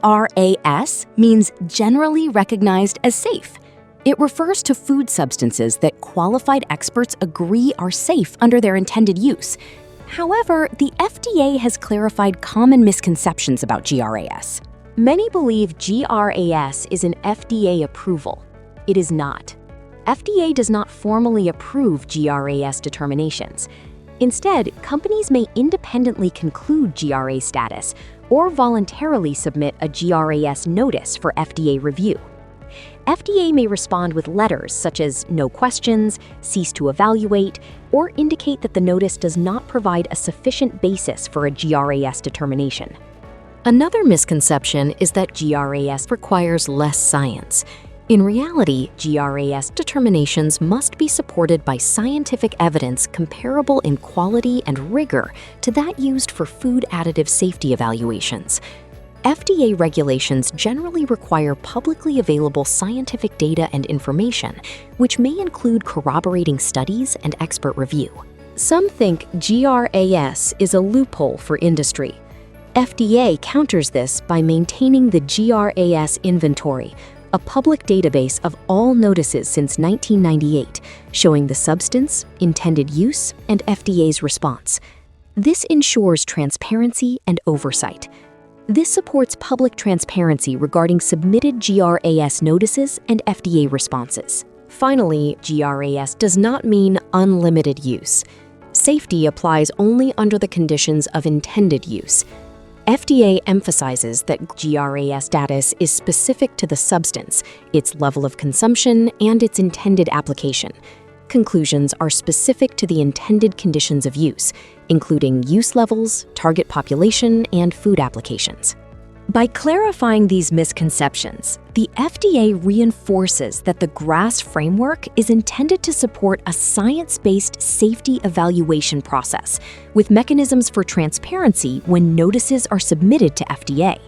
GRAS means generally recognized as safe. It refers to food substances that qualified experts agree are safe under their intended use. However, the FDA has clarified common misconceptions about GRAS. Many believe GRAS is an FDA approval. It is not. FDA does not formally approve GRAS determinations. Instead, companies may independently conclude GRA status or voluntarily submit a GRAS notice for FDA review. FDA may respond with letters such as no questions, cease to evaluate, or indicate that the notice does not provide a sufficient basis for a GRAS determination. Another misconception is that GRAS requires less science. In reality, GRAS determinations must be supported by scientific evidence comparable in quality and rigor to that used for food additive safety evaluations. FDA regulations generally require publicly available scientific data and information, which may include corroborating studies and expert review. Some think GRAS is a loophole for industry. FDA counters this by maintaining the GRAS inventory, a public database of all notices since 1998, showing the substance, intended use, and FDA's response. This ensures transparency and oversight. This supports public transparency regarding submitted GRAS notices and FDA responses. Finally, GRAS does not mean unlimited use. Safety applies only under the conditions of intended use. FDA emphasizes that GRAS status is specific to the substance, its level of consumption, and its intended application. Conclusions are specific to the intended conditions of use, including use levels, target population, and food applications. By clarifying these misconceptions, the FDA reinforces that the GRAS framework is intended to support a science-based safety evaluation process, with mechanisms for transparency when notices are submitted to FDA.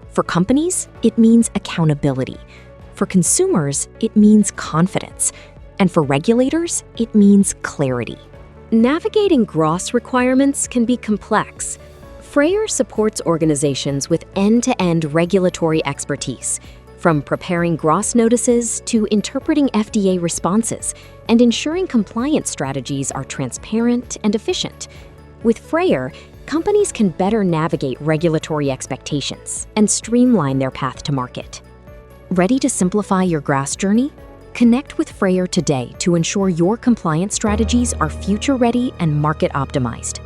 For companies, it means accountability. For consumers, it means confidence. And for regulators, it means clarity. Navigating GRAS requirements can be complex. Freyer supports organizations with end-to-end regulatory expertise, from preparing GRAS notices to interpreting FDA responses and ensuring compliance strategies are transparent and efficient. With Freyer, companies can better navigate regulatory expectations and streamline their path to market. Ready to simplify your GRAS journey? Connect with Freyer today to ensure your compliance strategies are future-ready and market-optimized.